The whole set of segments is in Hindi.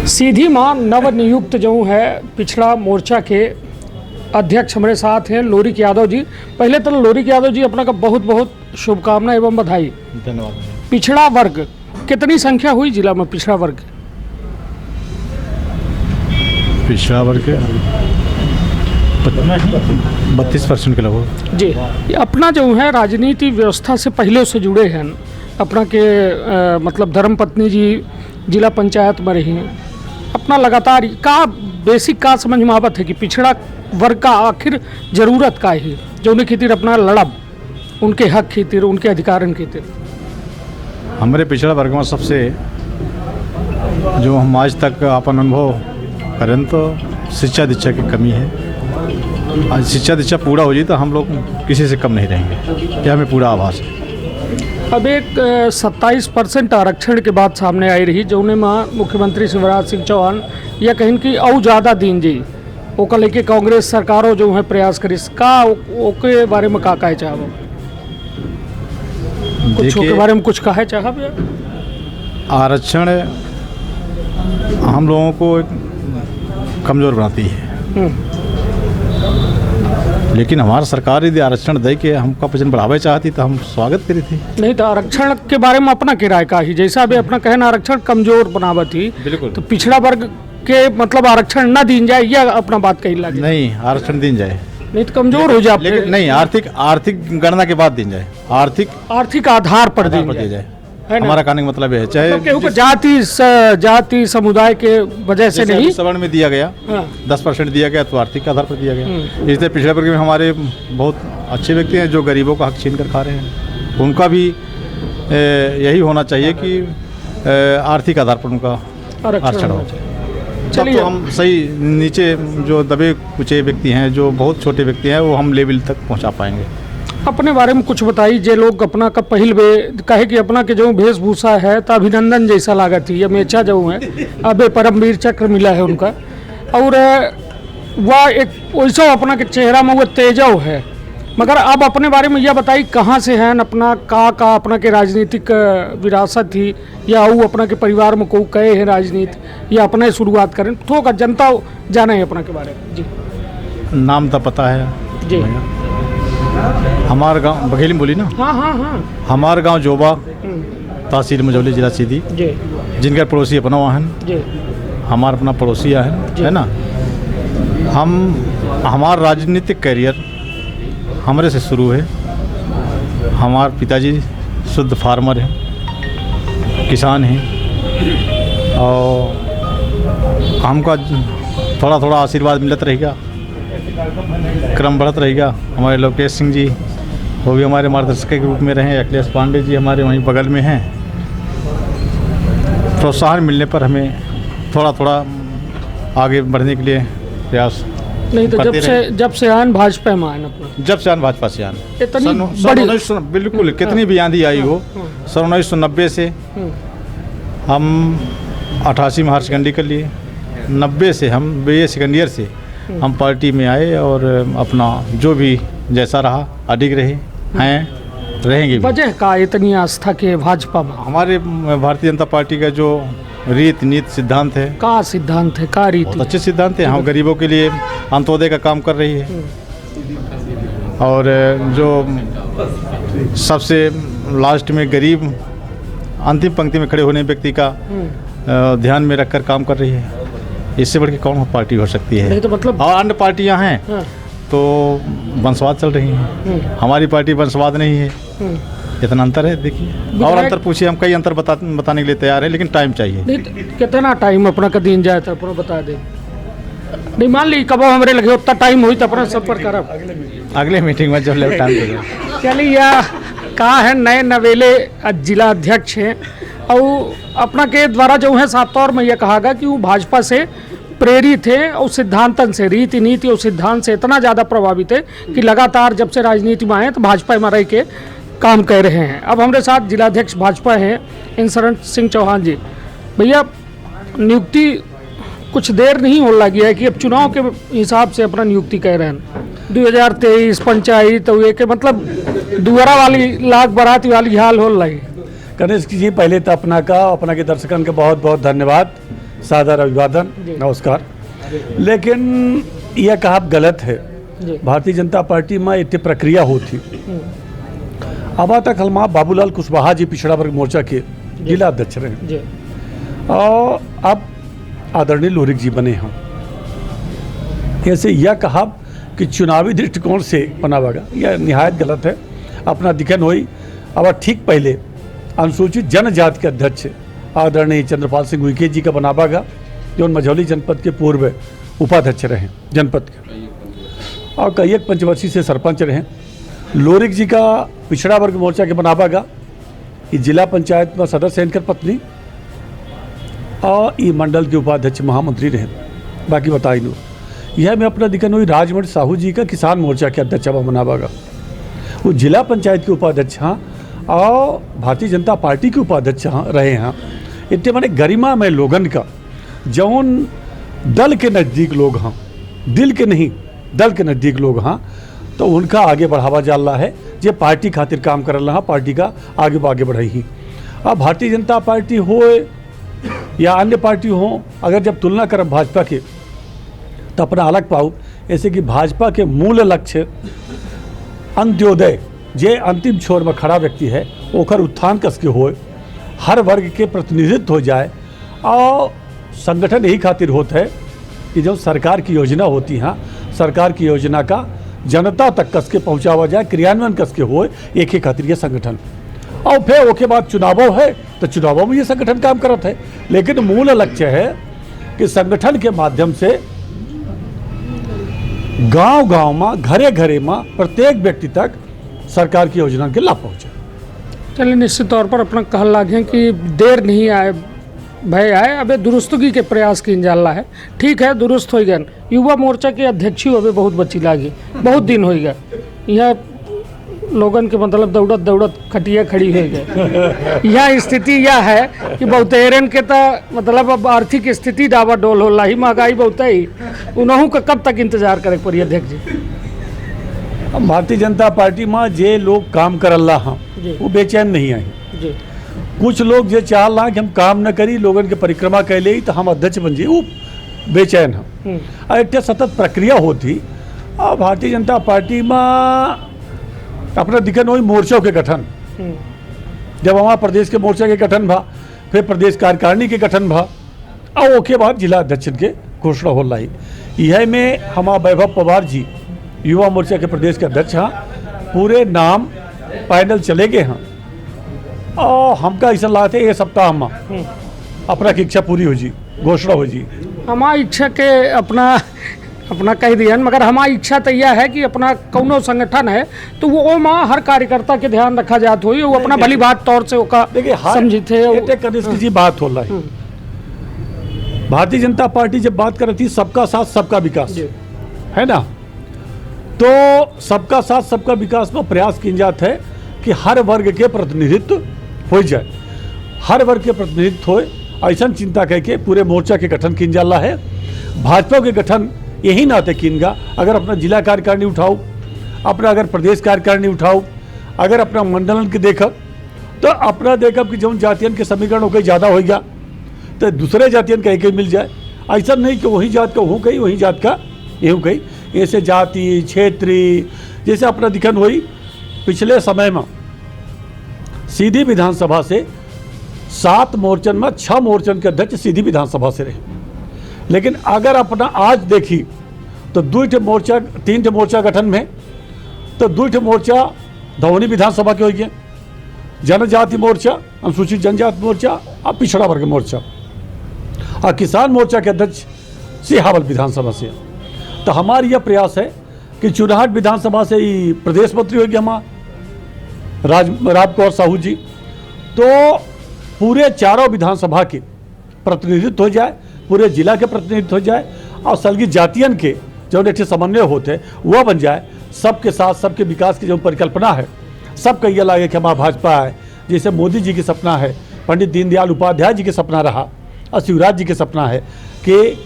सीधी मां नवनियुक्त जो है पिछड़ा मोर्चा के अध्यक्ष हमारे साथ हैं लोरिक यादव जी। पहले तो लोरिक यादव जी अपना का बहुत बहुत शुभकामना एवं बधाई। धन्यवाद। पिछड़ा वर्ग कितनी संख्या हुई जिला में? पिछड़ा वर्ग पिछड़ा वर्ग 32% के लगभग जी। अपना जो है राजनीति व्यवस्था से पहले से जुड़े हैं, अपना के मतलब धर्मपत्नी जी जिला पंचायत में रही हैं। अपना लगातार का बेसिक का समझ में आवत है कि पिछड़ा वर्ग का आखिर जरूरत का ही जो उन्हें खातिर अपना लड़ब, उनके हक खातिर, उनके अधिकारन खातिर। हमारे पिछड़ा वर्ग में सबसे जो हम आज तक अपन अनुभव करें तो शिक्षा दीक्षा की कमी है। आज शिक्षा दीक्षा पूरा हो जाए तो हम लोग किसी से कम नहीं रहेंगे, यह हमें पूरा आभास है। अब एक 27% आरक्षण के बाद सामने आई रही जो में मुख्यमंत्री शिवराज सिंह चौहान या कहीं कि और ज़्यादा दिन जी ओका लेके कांग्रेस सरकारों जो है प्रयास करी का ओके बारे में का कहे चाहब? कुछ के बारे में कुछ कहे चाहब? आरक्षण हम लोगों को कमज़ोर बनाती है, लेकिन हमारा सरकार यदि आरक्षण दे के हमका वजन बढ़ावे चाहती तो हम स्वागत करी थी। नहीं तो आरक्षण के बारे में अपना किराए का ही जैसा भी अपना कहना आरक्षण कमजोर बनावत ही। बिल्कुल। तो पिछड़ा वर्ग के मतलब आरक्षण ना दी जाए या अपना बात कही लगे? नहीं, आरक्षण दी जाए, नहीं तो कमजोर हो जाए। लेकिन नहीं, आर्थिक गणना के बाद दी जाए, आर्थिक आधार पर दी जाए। हमारा कहने का मतलब है चाहे तो जाति समुदाय के वजह से नहीं, सवर्ण में दिया गया 10% दिया गया तो आर्थिक आधार पर दिया गया। इसलिए पिछड़े वर्ग में हमारे बहुत अच्छे व्यक्ति हैं जो गरीबों का हक छीन कर खा रहे हैं, उनका भी यही होना चाहिए कि आर्थिक आधार पर उनका आरक्षण हो। चलिए, तो हम सही नीचे जो दबे कुचे व्यक्ति हैं, जो बहुत छोटे व्यक्ति हैं, वो हम लेवल तक पहुँचा पाएंगे। अपने बारे में कुछ बताइए। जे लोग अपना का पहल कहे कि अपना के जो वेशभूषा है तो अभिनंदन जैसा लागत ही हमेशा जो है अब परमवीर चक्र मिला है उनका, और वह एक वैसा अपना के चेहरा में वो तेजव है। मगर अब अपने बारे में यह बताइए कहाँ से हैं, अपना का अपना के राजनीतिक विरासत थी या वो अपना के परिवार में को कहे हैं राजनीति या अपने शुरुआत करें थोड़ा जनता जाना है अपना के बारे में जी। नाम तो पता है जी। हमारा गांव बघेली बोली ना। हाँ। हमारा गांव जोबा, तहसील मझौली, जिला सीधी जी। जिनका पड़ोसी अपना वहाँ जी। हमारा अपना पड़ोसी है ना। हमारा राजनीतिक करियर हमारे से शुरू है। हमारे पिताजी शुद्ध फार्मर हैं, किसान हैं, और हमका थोड़ा थोड़ा आशीर्वाद मिलत रहेगा, क्रम बढ़त रहेगा। हमारे लोकेश सिंह जी वो भी हमारे मार्गदर्शक के रूप में रहे, अखिलेश पांडे जी हमारे वहीं बगल में हैं। प्रोत्साहन मिलने पर हमें थोड़ा थोड़ा आगे बढ़ने के लिए प्रयास नहीं तो जब से आन भाजपा में आन अपना, जब से आन भाजपा से आन बिल्कुल कितनी भी आंधी आई हो, 1990 से हम 88 में हायर सेकेंडरी कर लिए, 90 से हम BA सेकेंड ईयर से हम पार्टी में आए और अपना जो भी जैसा रहा अडिग रहे हैं, रहेंगे। वजह का इतनी आस्था के भाजपा में? हमारे भारतीय जनता पार्टी का जो रीत नीति सिद्धांत है, का सिद्धांत है, का रीति? बहुत अच्छे सिद्धांत है। हम गरीबों के लिए अंत्योदय का काम कर रही है, और जो सबसे लास्ट में गरीब अंतिम पंक्ति में खड़े होने व्यक्ति का ध्यान में रखकर काम कर रही है। इससे बढ़ के कौन पार्टी हो सकती है? नहीं तो मतलब और अन्य पार्टियां हैं तो वंशवाद चल रही हैं, हमारी पार्टी वंशवाद नहीं है। इतना अंतर है, देखिए। और अंतर पूछिए, हम कई अंतर बताने के लिए तैयार है, लेकिन टाइम चाहिए। नहीं तो कितना टाइम अपना का दिन जाए तो अपना बता दे। नहीं मान ली कब हमारे लगे उतना टाइम हुई तो अपना संपर्क करब अगले मीटिंग में जब ले टाइम। चलिए, यह कहा है नए नवेले जिला अध्यक्ष हैं और अपना के द्वारा जो है साफ तौर में यह कहा गया कि वो भाजपा से प्रेरित है और सिद्धांतन से, रीति नीति और सिद्धांत से इतना ज़्यादा प्रभावित है कि लगातार जब से राजनीति में आए तो भाजपा में रह के काम कर रहे हैं। अब हमारे साथ जिलाध्यक्ष भाजपा हैं इंसरण सिंह चौहान जी। भैया, नियुक्ति कुछ देर नहीं हो लगी है कि अब चुनाव के हिसाब से अपना नियुक्ति कह रहे हैं 2023 पंचायत हुए के मतलब दुआरा वाली लाख बराती वाली हाल हो लगी। गणेश जी, पहले तो अपना के दर्शकन के बहुत बहुत धन्यवाद सादर अभिवादन, नमस्कार। लेकिन यह कहा गलत है। भारतीय जनता पार्टी में इतनी प्रक्रिया होती। अब तक हलमा बाबूलाल कुशवाहा जी पिछड़ा वर्ग मोर्चा के जिला अध्यक्ष रहे और अब आदरणीय लोरिक जी बने हैं। ऐसे यह कहा कि चुनावी दृष्टिकोण से बनावागा, यह निहायत गलत है। अपना दिखन हुई। अब ठीक पहले अनुसूचित जनजाति के अध्यक्ष आदरणीय चंद्रपाल सिंह उइके जी का बनावागा, जो मझौली जनपद के पूर्व उपाध्यक्ष रहे जनपद के, और कई एक पंचवर्षीय से सरपंच रहे। लोरिक जी का पिछड़ा वर्ग मोर्चा के बनावागा, ये जिला पंचायत में सदस्य इनकर पत्नी और ये मंडल के उपाध्यक्ष महामंत्री रहे। बाकी बताई लो यह मैं अपना दिखन हुई राजमणि साहू जी का किसान मोर्चा के अध्यक्ष बनावागा, वो जिला पंचायत के उपाध्यक्ष हाँ और भारतीय जनता पार्टी के उपाध्यक्ष हाँ रहे हैं। इतने मैंने गरिमा में लोगन का जौन दल के नज़दीक लोग हाँ, दिल के नहीं दल के नज़दीक लोग हाँ, तो उनका आगे बढ़ावा जा रहा है। जे पार्टी खातिर काम कर रहा पार्टी का आगे बढ़ाई ही। अब भारतीय जनता पार्टी हो या अन्य पार्टी हो, अगर जब तुलना कर भाजपा के तो अपना अलग पाऊ। ऐसे कि भाजपा के मूल लक्ष्य अंत्योदय, जे अंतिम छोर में खड़ा व्यक्ति है ओकर उत्थान कस के हो, हर वर्ग के प्रतिनिधित्व हो जाए। और संगठन यही खातिर होता है कि जब सरकार की योजना होती है, सरकार की योजना का जनता तक कस के पहुँचावा जाए, क्रियान्वयन कस के हो, एक ही खातिर ये संगठन। और फिर उसके बाद चुनावों है तो चुनावों में ये संगठन काम करता है। लेकिन मूल लक्ष्य है कि संगठन के माध्यम से गांव-गांव में, घरे-घरे में प्रत्येक व्यक्ति तक सरकार की योजना के लाभ पहुँचे। चलिए, निश्चित तौर पर अपना कहल लागे कि देर नहीं आए भय आए, अबे दुरुस्तगी के प्रयास की जाला है। ठीक है, दुरुस्त हो गए। युवा मोर्चा के अध्यक्ष अबे बहुत बची लागी, बहुत दिन हो गए यहाँ लोगन के मतलब दौड़त दौड़त खटिया खड़ी हो गए। यह स्थिति यह है कि बहुतेरन के तो मतलब अब आर्थिक स्थिति डावाडोल हो ही, महंगाई बहुत ही, उन्हों का कब तक इंतजार करे पड़ी अध्यक्ष जी? भारतीय जनता पार्टी में जे लोग काम कर रहा वो बेचैन नहीं आए। कुछ लोग जे चाह रहा कि हम काम न करी, लोगन के परिक्रमा कैले तो हम अध्यक्ष बन जाए, वो बेचैन हैं। एक सतत प्रक्रिया होती। और भारतीय जनता पार्टी में अपना दिखन हुई मोर्चों के गठन, जब हमारा प्रदेश के मोर्चा के गठन भा, फिर प्रदेश कार्यकारिणी के गठन भा, और उसके बाद जिला अध्यक्ष के घोषणा हो रही। यह में हमारा वैभव पवार जी युवा मोर्चा के प्रदेश के अध्यक्ष हाँ, पूरे नाम पैनल चले गए हैं। और हमका ऐसा लगता है ये सप्ताह में अपना की इच्छा पूरी हो जी, घोषणा हो जी। हमारी इच्छा के अपना कह दिया, मगर हमारी इच्छा तो यह है कि अपना कौनो संगठन है तो वो माँ हर कार्यकर्ता के ध्यान रखा जात हुई, वो अपना भली बात तौर से समझी थे जी बात हो रहा है। भारतीय जनता पार्टी जब बात कर रही थी सबका साथ सबका विकास, है ना, तो सबका साथ सबका विकास में प्रयास की जाता है कि हर वर्ग के प्रतिनिधित्व हो जाए, हर वर्ग के प्रतिनिधित्व हो, ऐसा चिंता करके पूरे मोर्चा के गठन किन जाला है। भाजपा के गठन यही नाते किनगा, अगर अपना जिला कार्यकारिणी उठाओ, अपना अगर प्रदेश कार्यकारिणी उठाओ, अगर अपना मंडलन के देखब तो अपना देखब कि जो जातियन के समीकरण हो गई ज़्यादा हो गया तो दूसरे जातियन का एक ही मिल जाए। ऐसा नहीं कि वही जात का हूँ कही, वही जात का ये कही। ऐसे जाति क्षेत्रीय जैसे अपना दिखन हुई पिछले समय में सीधी विधानसभा से 7 मोर्चन में 6 मोर्चन के अध्यक्ष सीधी विधानसभा से रहे। लेकिन अगर अपना आज देखी तो 3 मोर्चा गठन में तो 2 मोर्चा धौनी विधानसभा के हो गए, जनजाति मोर्चा, अनुसूचित जनजाति मोर्चा और पिछड़ा वर्ग मोर्चा, और किसान मोर्चा के अध्यक्ष सिहावल विधानसभा से। तो हमारी यह प्रयास है कि चुनाहट विधानसभा से ही प्रदेश मंत्री हो गए हमारा राज कौर साहू जी, तो पूरे चारों विधानसभा के प्रतिनिधित्व हो जाए, पूरे जिला के प्रतिनिधित्व हो जाए, और सलगी जातियन के जो अच्छे समन्वय होते हैं वह बन जाए। सबके साथ सबके विकास की जो परिकल्पना है, सबका ये लगे कि हमारा भाजपा है, जैसे मोदी जी की सपना है, पंडित दीनदयाल उपाध्याय जी के सपना रहा, और शिवराज जी के सपना है कि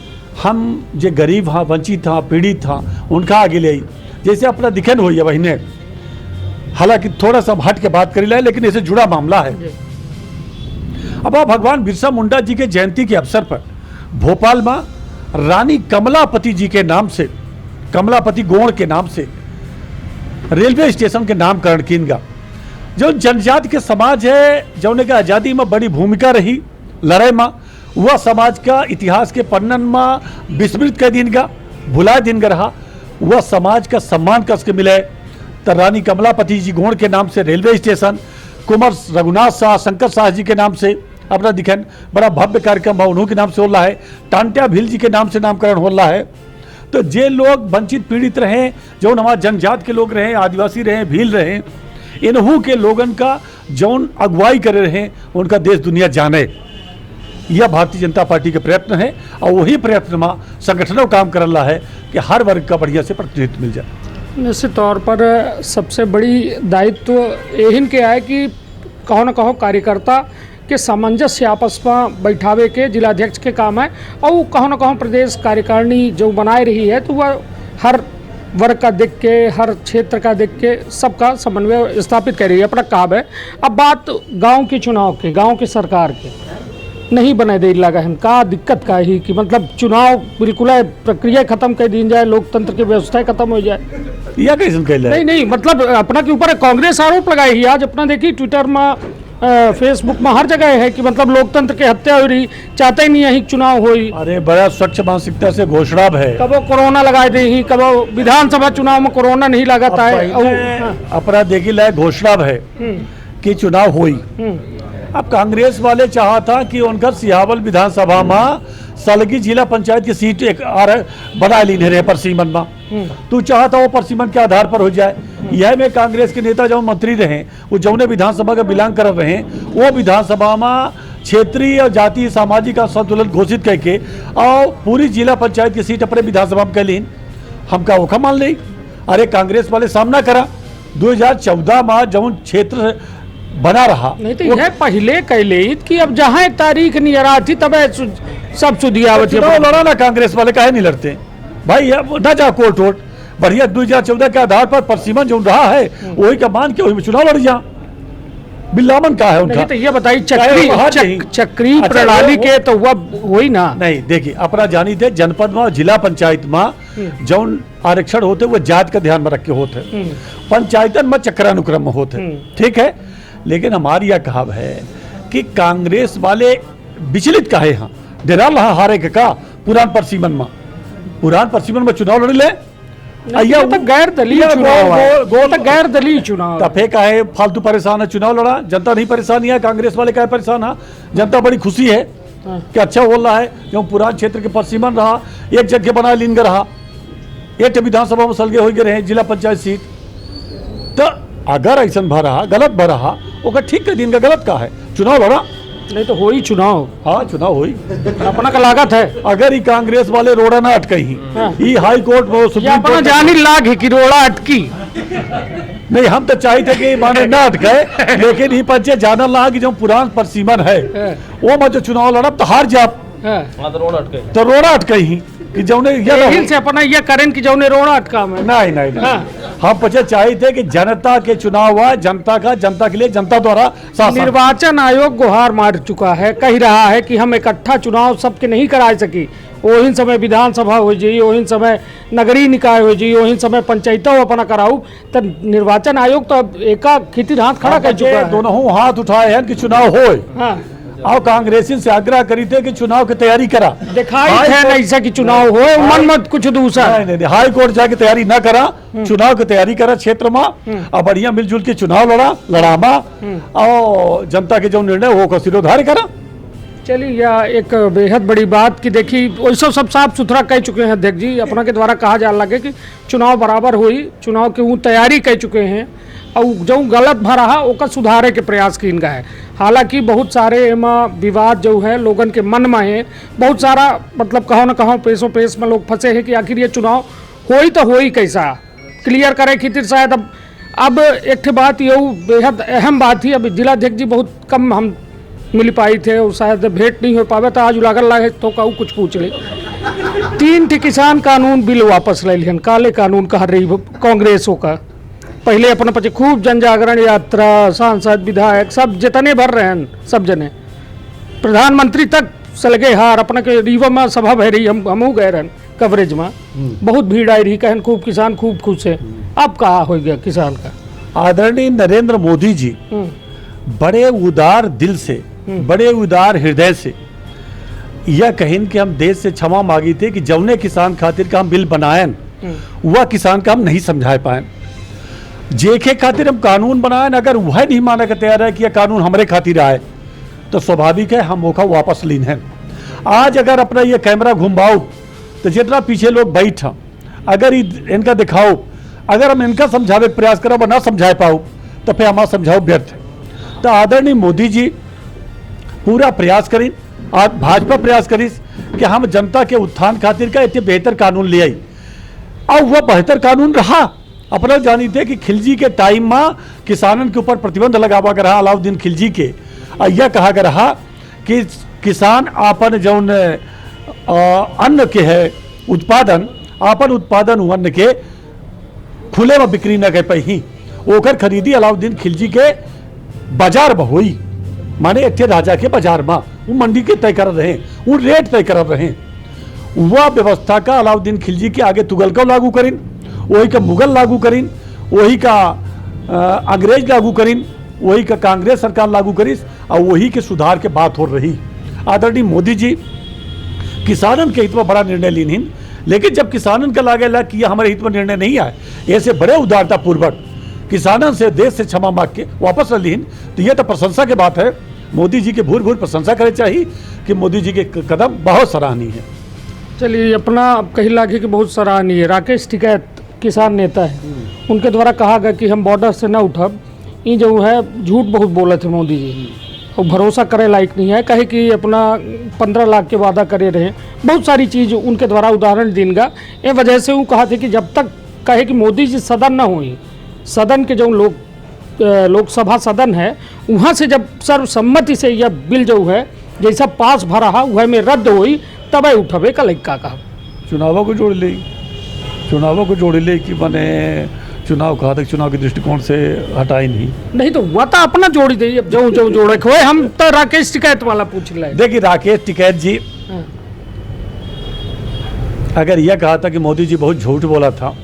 हम जो गरीब हाँ, वंचित हाँ, पीड़ित हाँ, उनका आगे ले। जैसे अपना दिखन हुई है बहने, हालांकि थोड़ा सा हट के बात करी लाए, लेकिन ऐसे जुड़ा मामला है। अब भगवान बिरसा मुंडा जी के जयंती के अवसर पर भोपाल में रानी कमलापति जी के नाम से, कमलापति गोण के नाम से रेलवे स्टेशन के नामकरण किनगा। जो जनजाति के समाज है जौने के आज़ादी में बड़ी भूमिका रही लड़ाई में, वह समाज का इतिहास के पन्नन में विस्मृत कर दिन का, भुला दिन का रहा, वह समाज का सम्मान कस के मिले। तो रानी कमलापति जी गोण के नाम से रेलवे स्टेशन, कुंवर रघुनाथ शाह, शंकर शाह जी के नाम से अपना दिखन बड़ा भव्य कार्यक्रम है, उन्हों के नाम से हो रहा है। टांट्या भील जी के नाम से नामकरण हो रहा है। तो जे लोग वंचित पीड़ित रहे, जो हमारे जनजात के लोग रहे, आदिवासी रहे, भील रहे, इन्हों के लोगन का जौन अगुवाई करे रहे, उनका देश दुनिया जाने। यह भारतीय जनता पार्टी के प्रयत्न है और वही प्रयत्न में संगठनों काम कर रहा है कि हर वर्ग का बढ़िया से प्रतिनिधित्व मिल जाए। निश्चित तौर पर सबसे बड़ी दायित्व यही के है कि कहो न कहो कार्यकर्ता के सामंजस्य आपस में बैठावे के जिलाध्यक्ष के काम है, और कहो न कहो प्रदेश कार्यकारिणी जो बनाए रही है तो वह हर वर्ग का देख के, हर क्षेत्र का देख के सबका समन्वय स्थापित कर रही है, अपना काम है। अब बात गांव के चुनाव के, गांव की सरकार के नहीं बने दे लगा है का दिक्कत का ही कि मतलब चुनाव बिल्कुल है प्रक्रिया खत्म कर दी जाए, लोकतंत्र की व्यवस्था खत्म हो जाए, या कैसे नहीं मतलब अपना के ऊपर कांग्रेस आरोप लगाई है। आज अपना देखिए ट्विटर में, फेसबुक में हर जगह है कि मतलब लोकतंत्र की हत्या हो रही, चाहते ही नहीं है चुनाव हो। अरे बड़ा स्वच्छ मानसिकता से घोषणा है, कबो कोरोना लगाए दे ही, कबो विधानसभा चुनाव में कोरोना नहीं लगाता है। अपना देखी लायक घोषणा है कि चुनाव हुई। अब कांग्रेस वाले चाहता कि उनका सिहावल विधानसभा में सलगी जिला पंचायत की सीट एक बना ली रहे परसीमन में, तू चाहता वो परसीमन के आधार पर हो जाए। यह में कांग्रेस के नेता जो मंत्री रहे, वो जौने विधानसभा का बिलोंग कर रहे हैं, वो विधानसभा में क्षेत्रीय और जातीय सामाजिक संतुलन घोषित करके और पूरी जिला पंचायत की सीट अपने विधानसभा में कैलीन। हमका ओखा मान ली। अरे कांग्रेस वाले सामना करा 2014 में जौन क्षेत्र बना रहा, नहीं तो यह पहले कैले कि अब जहाँ तारीख नहीं आ थी तब सब सुधियावत लड़ा ना। कांग्रेस वाले काहे नहीं लड़ते भाई, ना जा कोर्ट वोट बढ़िया 2014 के आधार पर परसीमन जो रहा है वही का मान के वही में चुनाव लड़ जा। बिल्लामन का है उनका। नहीं तो ये बताइए चक्री प्रणाली के तो हुआ वही ना। नहीं देखिए अपना जानी थे जनपद में जिला पंचायत में जौन आरक्षण होते वो जात का ध्यान में रख के होते, पंचायतन में चक्रानुक्रम में होते, ठीक है। लेकिन हमारी यह कहाव है कि कांग्रेस वाले विचलित काहे हैं, डेरा रहा हारे के का पुरान परसीमन में चुनाव लड़ ले। तो गैर दलीय चुनाव है, गैर दलीय चुनाव तफे का है, फालतू परेशान है। चुनाव लड़ा, जनता नहीं परेशान है, कांग्रेस वाले क्या परेशान है, जनता बड़ी खुशी है कि अच्छा बोल रहा है। जो पुरान क्षेत्र के परसीमन रहा, एक जगह बना लीन रहा, एक विधानसभा में सलगे हो गए रहे जिला पंचायत सीट। तो अगर ऐसा भरा गलत भरा ओकर ठीक कर दिन का गलत का है, चुनाव लड़ा नहीं तो हो ही चुनाव। हाँ चुनाव हुई, अपना का लागत है। अगर ये कांग्रेस वाले रोड़ा ना अटकई, ये हाई कोर्ट में अपना जानी लाग है कि रोड़ा अटकी नहीं। हम तो चाहते कि माने ना अटके, लेकिन ये पंचे जाना ला कि जो पुरान परसीमन है वो में जो चुनाव लड़ा तो हार जा, तो रोड़ा अटकई कि जौने यही से अपना ये करें कि जौने रोड़ा अटका में नहीं। हम पचे चाहते कि जनता के चुनाव हुआ, जनता के लिए जनता द्वारा शासन। निर्वाचन आयोग गुहार मार चुका है, कह रहा है कि हम इकट्ठा चुनाव सबके नहीं करा सकी। वही समय विधानसभा हो जाइए, वही समय नगरीय निकाय हो जाइए, वही समय पंचायतों अपना कराऊ। तो निर्वाचन आयोग तो एक खितिर हाथ खड़ा कर चुका है, दोनों हाथ उठाए हैं कि चुनाव हो। और कांग्रेसी से आग्रह करी थे कि चुनाव की तैयारी करा, दिखाई है ऐसा कि चुनाव हो, मन मत कुछ दूसरा नहीं। हाई कोर्ट जाके तैयारी ना करा, चुनाव की तैयारी करा क्षेत्र में, और बढ़िया मिलजुल के चुनाव लड़ामा और जनता के जो निर्णय हो सिरोधार्य करा। चलिए यह एक बेहद बड़ी बात कि देखिए वैसे सब साफ सुथरा कह चुके हैं अध्यक्ष जी, अपना के द्वारा कहा जा लगे कि चुनाव बराबर हुई, चुनाव की वो तैयारी कर चुके हैं और जो गलत भरा है ओकर सुधारे के प्रयास की इनका है। हालांकि बहुत सारे एમાં विवाद जो है लोगन के मन में है, बहुत सारा मतलब कहो न कहो पेशों पेश में लोग फंसे हैं कि आखिर ये चुनाव होई तो होई कैसा, क्लियर करे खातिर शायद अब एक बात ये बेहद अहम बात थी। अब जिलाध्यक्ष जी बहुत कम हम मिल पाई थे और शायद भेंट नहीं हो पावे, तो आज उजागर लागे तो कहूँ कुछ पूछ ले। 3 किसान कानून बिल वापस ले लिहन, काले कानून कह रही कांग्रेसों का। पहले अपने पचे खूब जन जागरण यात्रा, सांसद विधायक सब जितने भर रहे हैं, सब जने प्रधानमंत्री तक सलगे हार अपना के रीवा में सभा भय रही हमू गए रहन कवरेज में बहुत भीड़ आई रही कहन खूब किसान खूब खुश है। अब कहा हो गया किसान का? आदरणीय नरेंद्र मोदी जी बड़े उदार दिल से, बड़े उदार हृदय से यह कहिन कि हम देश से क्षमा मांगी थे कि जौने किसान खातिर का हम बिल बनायन वह किसान का हम नहीं समझा पाए, जेके खातिर हम कानून बनायन अगर वह नहीं माने के तैयार है कि यह कानून हमारे खातिर आए तो स्वाभाविक है हम मौका वापस लीन है। आज अगर अपना ये कैमरा घुमाओ तो जितना पीछे लोग बैठ अगर इनका दिखाओ, अगर हम इनका समझावे के प्रयास करो ना समझा पाओ तो फिर हमारा समझाओ व्यर्थ है। तो आदरणीय मोदी जी पूरा प्रयास करें, आज भाजपा प्रयास करी कि हम जनता के उत्थान खातिर का इतने बेहतर कानून ले आई और वह बेहतर कानून रहा। अपना जानी थे कि खिलजी के टाइम में किसानों के ऊपर प्रतिबंध लगावा रहा अलाउद्दीन खिलजी के, और यह कहा रहा कि किसान आपन जौन अन्न के है उत्पादन आपन उत्पादन अन्न के खुले में बिक्री न कर पाई, ओकर खरीदी अलाउद्दीन खिलजी के बाजार में हुई, माने इतने राजा के बाजार में वो मंडी के तय कर रहे, वो रेट तय कर रहे। वह व्यवस्था का अलाउद्दीन खिलजी के आगे तुगलक लागू करीन, वही का मुगल लागू करीन, वही का अंग्रेज लागू करीन, वही का कांग्रेस सरकार लागू करी और वही के सुधार के बात हो रही। आदरणीय मोदी जी किसानन के हित में बड़ा निर्णय लीन, लेकिन जब किसानन का लागेला कि यह हमारे हित में निर्णय नहीं आए, ऐसे बड़े उदारता पूर्वक किसानन से देश से क्षमा मांग के वापस लीन, तो यह तो प्रशंसा की बात है। मोदी जी के भूर भूर प्रशंसा करे चाहिए कि मोदी जी के कदम बहुत सराहनीय है। चलिए अपना अब कही लागे कि बहुत सराहनीय है। राकेश टिकैत किसान नेता है, उनके द्वारा कहा गया कि हम बॉर्डर से न उठब, ये जो है झूठ बहुत बोले थे मोदी जी और भरोसा करे लायक नहीं है, कहे कि अपना 15 लाख के वादा करे रहे, बहुत सारी चीज़ उनके द्वारा उदाहरण देंगे। ये वजह से वो कहा थे कि जब तक कहे कि मोदी जी सदन न हुई, सदन के जो लोकसभा सदन है वहाँ से जब सर्वसम्मति से यह बिल जो है जैसा पास भरा है वह में रद्द हुई तब उठबे का लड़का कहा चुनावों को जोड़ ले कि मैंने चुनाव कहा था, चुनाव के दृष्टिकोण से हटाई नहीं तो वह तो अपना जोड़ी दे जो जोड़े खोए। हम तो राकेश टिकैत वाला पूछ रहे। देखिए राकेश टिकैत जी अगर यह कहा था कि मोदी जी बहुत झूठ बोला था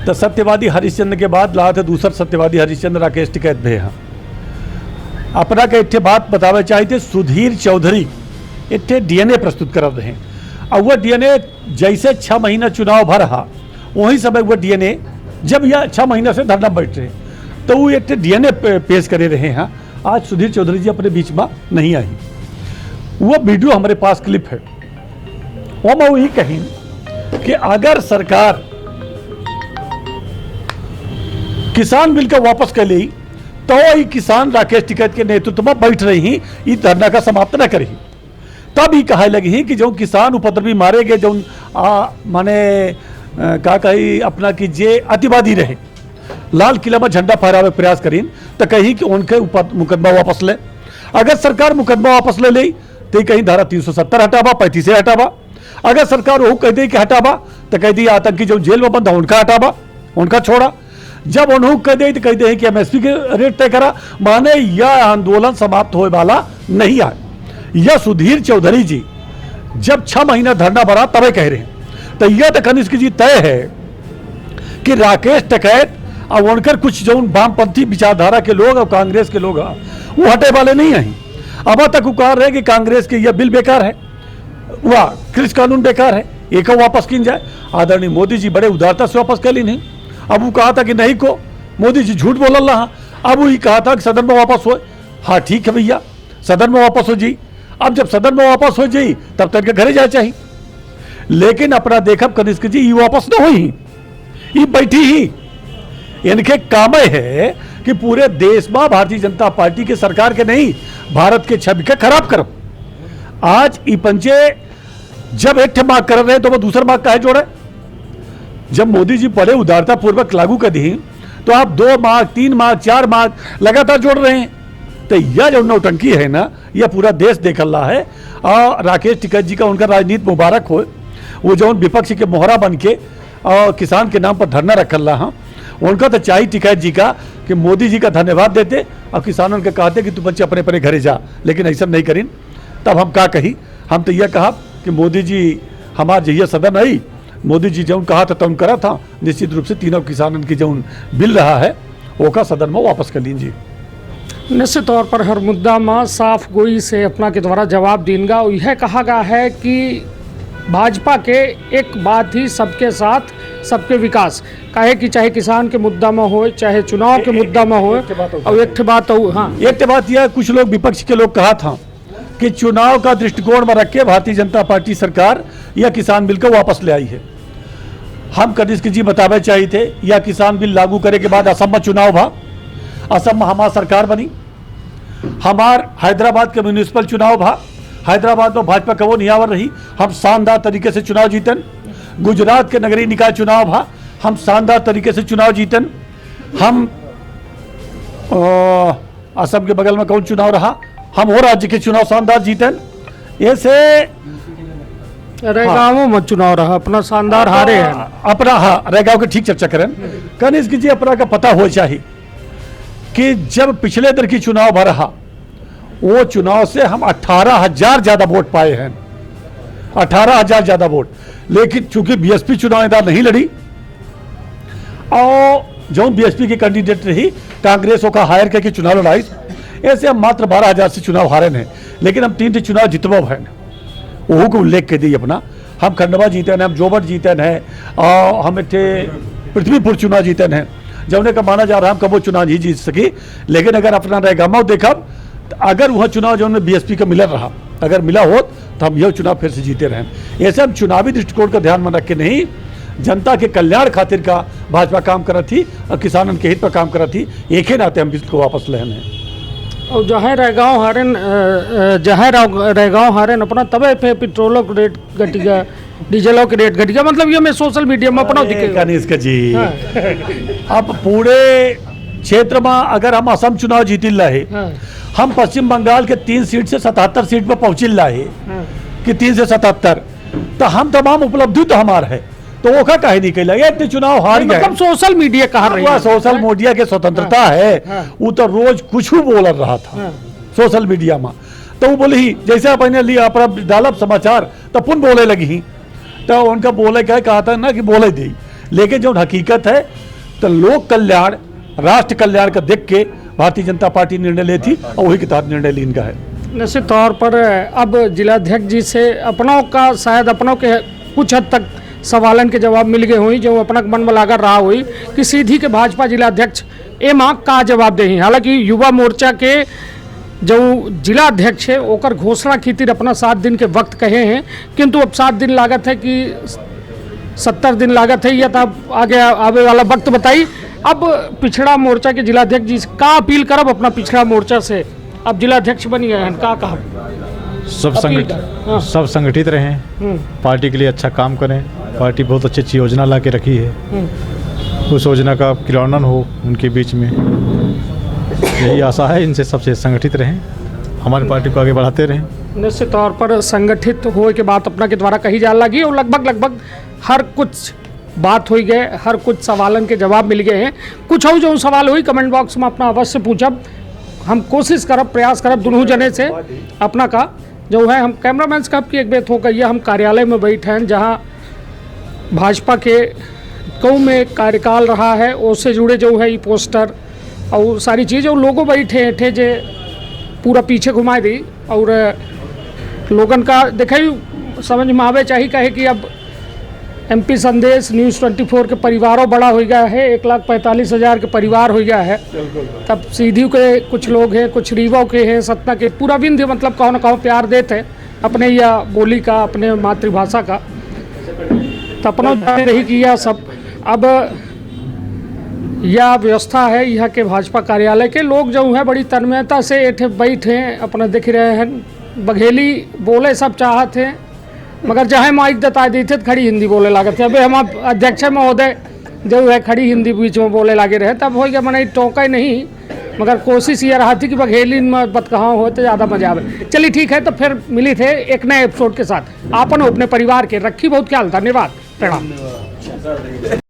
तो सत्यवादी हरिश्चंद्र के बाद ला थे दूसरा सत्यवादी हरिश्चंद्र राकेश टिकैत भे हैं। अपना के इतने बात बतावे चाहिए, सुधीर चौधरी इतने डीएनए प्रस्तुत कर रहे हैं और वह डीएनए जैसे 6 महीना चुनाव भर रहा वही समय वह डीएनए जब यह 6 महीना से धरना बैठ रहे तो वो इतने डीएनए पेश करे रहे हैं। आज सुधीर चौधरी जी अपने बीच में नहीं आई, वो वीडियो हमारे पास क्लिप है। वो मैं वही कहीं कि अगर सरकार किसान बिल का वापस कर ली तो ये किसान राकेश टिकैत के नेतृत्व में बैठ रही ही ये धरना का समाप्त न करी। तब ही कहा लगी कि जो किसान उपद्रवी मारे गए जो माने का कही अपना कि जे अतिवादी रहे लाल किला में झंडा फहरावे प्रयास करी तो कही कि उनके मुकदमा वापस ले। अगर सरकार मुकदमा वापस ले ली तो कहीं धारा 370 हटावा, 35 हटावा। अगर सरकार वो कह दी कि हटावा तो कह दी आतंकी जो जेल में बंद उनका हटावा, उनका छोड़ा। जब उन्होंने कह दे तो कह दे कि एमएसपी के रेट तय करा, माने यह आंदोलन समाप्त होने वाला नहीं है। यह सुधीर चौधरी जी जब 6 महीना धरना भरा तबे कह रहे हैं, तो यह तो कनिष्क जी तय है कि राकेश टिकैत और उनकर कुछ जो वामपंथी विचारधारा के लोग और कांग्रेस के लोग वो हटे वाले नहीं हैं। अब तक वो कह रहे कि कांग्रेस के यह बिल बेकार है, वह कृषि कानून बेकार है, एक वापस किन जाए। आदरणीय मोदी जी बड़े उदारता से वापस कर ली नहीं। अब वो कहा था कि नहीं को मोदी जी झूठ बोल रहा, अब वही कहा था कि सदन में वापस हो। हाँ ठीक है भैया, सदन में वापस हो जी। अब जब सदन में वापस हो जाई तब तक घरे जाए चाहिए, लेकिन अपना देखब कनिष्क जी ये वापस न हुई, ये बैठी ही। इनके काम है कि पूरे देश में भारतीय जनता पार्टी के सरकार के नहीं भारत के छवि के खराब करो। आज ई पंचे जब एक मांग कर रहे हैं तो वो दूसरा मांग काहे जोड़े। जब मोदी जी बड़े उदारता पूर्वक लागू कर दी तो आप 2 मार्क 3 मार्क 4 मार्क लगातार जोड़ रहे हैं। तो यह जो नौटंकी है ना, यह पूरा देश देख रहा है। और राकेश टिकैत जी का उनका राजनीति मुबारक हो, वो जो विपक्ष के मोहरा बन के और किसान के नाम पर धरना रख रहा, उनका तो चाहिए टिकैत जी का कि मोदी जी का धन्यवाद देते और किसानों के कहते कि तू बच्चे अपने अपने घरे जा, लेकिन ऐसा नहीं करीन। तब हम का कही, हम तो यह कहा कि मोदी जी हमार जहिया सदन आई, मोदी जी जौन कहा था तौन करा था, निश्चित रूप से तीनों किसानन की जौन बिल रहा है ओका सदन में वापस कर लीजिए। निश्चित तौर पर हर मुद्दा में साफ गोई से अपना के द्वारा जवाब देंगे। और यह कहा गया है कि भाजपा के एक बात ही सबके साथ सबके विकास काहे कि चाहे किसान के मुद्दा में हो चाहे चुनाव के मुद्दा में हो। और एक बात हो, हाँ एक बात यह कुछ लोग विपक्ष के लोग कहा था कि चुनाव का दृष्टिकोण में रख के भारतीय जनता पार्टी सरकार यह किसान बिल को वापस ले आई है। हम कनिष्क जी बतावे चाहिए थे यह किसान बिल लागू करे के बाद असम में चुनाव भा, असम में हमार सरकार बनी, हमार हैदराबाद के म्यूनिसिपल चुनाव भा, हैदराबाद में भाजपा कबो नियावर रही, हम शानदार तरीके से चुनाव जीतन। गुजरात के नगरीय निकाय चुनाव भा, हम शानदार तरीके से चुनाव जीतन। हम असम के बगल में कौन चुनाव रहा, हम और राज्य के चुनाव शानदार जीतन। ऐसे रेगांव में चुनाव रहा अपना शानदार हारे हैं अपना, हाँ रेगांव के ठीक चर्चा करें। कनिष्क जी अपना का पता हो चाहिए कि जब पिछले दर की चुनाव भर रहा वो चुनाव से हम 18,000 ज्यादा वोट पाए हैं, 18,000 ज्यादा वोट। लेकिन चूंकि बीएसपी चुनाव इधर नहीं लड़ी और जो बीएसपी की कैंडिडेट रही कांग्रेस का हायर करके चुनाव लड़ाई, ऐसे हम मात्र 12,000 से चुनाव हारे हैं। लेकिन हम 3 चुनाव जितबो हैं, वो को उल्लेख कर दी अपना। हम खंडवा जीतन है, हम जोबट जीतन है, और हम इतने पृथ्वीपुर चुनाव जीतन है। जौने का माना जा रहा हम कबो चुनाव नहीं जीत सकी। लेकिन अगर अपना रेगामा देखा, अगर वह चुनाव जो बीएसपी का मिलर रहा, अगर मिला हो तो हम यह चुनाव फिर से जीते रहें। ऐसे हम चुनावी दृष्टिकोण का ध्यान में रख के नहीं, जनता के कल्याण खातिर का भाजपा काम करा थी और किसानों के हित पर काम करा थी। एक ही नाते हम बिल को वापस लेने हैं। और जहाँ रेगांव हारन अपना तबे पे पेट्रोलों के रेट घटी गया, डीजलों के रेट घटी गया। मतलब ये मैं सोशल मीडिया में अपना कनिष्क जी अब पूरे क्षेत्र में अगर हम असम चुनाव जीतिल रहे, हम पश्चिम बंगाल के 3 सीट से 77 सीट पर पहुंचिल रहे कि 3 से 77, तो हम तमाम उपलब्धि तो हमार है, तो वो का नहीं कहला ये चुनाव हार गए। मतलब सोशल मीडिया कहा रही है, सोशल मीडिया के स्वतंत्रता है, वो तो रोज कुछ बोल रहा था सोशल मीडिया में। तो वो बोले ही जैसे अपने लिया अपना डालब समाचार तो पुन बोले लगी ही, तो उनका बोले क्या कहा था ना कि बोले दी। लेकिन जो हकीकत है तो लोक कल्याण राष्ट्र कल्याण का देख के भारतीय जनता पार्टी निर्णय लेती और वही के तहत निर्णय ली इनका है। निश्चित तौर पर अब जिलाध्यक्ष जी से अपनों का शायद अपनों के कुछ हद तक सवालन के जवाब मिल गए हुई, जो अपना मन में लाकर रहा हुई कि सीधी के भाजपा जिलाध्यक्ष ए माँ का जवाब दे। हालांकि युवा मोर्चा के जो जिलाध्यक्ष है ओकर घोषणा की थी अपना 7 दिन के वक्त कहे हैं, किंतु अब 7 दिन लागत है कि 70 दिन लागत है, या तब आगे आवे वाला वक्त बताई। अब पिछड़ा मोर्चा के जिलाध्यक्ष जी का अपील करब अपना पिछड़ा मोर्चा से, अब जिलाध्यक्ष बन गए हैं, का कहा सब संगठित रहें, पार्टी के लिए अच्छा काम करें। पार्टी बहुत अच्छी अच्छी योजना ला के रखी है, उस योजना का क्रियान्वयन हो उनके बीच में, यही आशा है। इनसे सबसे संगठित रहें, हमारी पार्टी को आगे बढ़ाते रहें। निश्चित तौर पर संगठित हो के बात अपना के द्वारा कही जा लगी और लगभग हर कुछ बात हो गए, हर कुछ सवालन के जवाब मिल गए हैं। कुछ और जो सवाल हुई कमेंट बॉक्स में अपना अवश्य पूछब, हम कोशिश करब प्रयास करब दोनों जने से अपना का जो है। हम कैमरामैन कब की एक बात हो गई है, हम कार्यालय में बैठे हैं जहाँ भाजपा के कौ में कार्यकाल रहा है उससे जुड़े जो है ये पोस्टर और सारी चीज़, और लोगों बैठे थे जे पूरा पीछे घुमा दी और लोगन का देखिए समझ में आवे चाहिए कहे कि अब MP संदेश न्यूज़ 24 के परिवारों बड़ा हो गया है, 1,45,000 के परिवार हो गया है। तब सीधी के कुछ लोग हैं, कुछ रीवा के हैं, सतना के, पूरा विंध्य मतलब कहो न कहो प्यार देते हैं अपने या बोली का, अपने मातृभाषा का। तो अपना रही कि यह सब अब यह व्यवस्था है यहाँ के भाजपा कार्यालय के लोग जो है बड़ी तन्मयता से एठे बैठे अपना दिख रहे हैं। बघेली बोले सब चाहते हैं मगर जहाँ माइक दता दी थे खड़ी हिंदी बोले लागे थे। अभी हम अध्यक्ष महोदय जो है खड़ी हिंदी बीच में बोले लागे रहे, तब हो गया मैंने टोका ही नहीं, मगर कोशिश ये रहा थी कि बघेली में बतकहा हो तो ज़्यादा मजा आवे। चलिए ठीक है, तो फिर मिली थे एक नए एपिसोड के साथ। आपन अपने परिवार के रखी बहुत ख्याल। धन्यवाद, प्रणाम।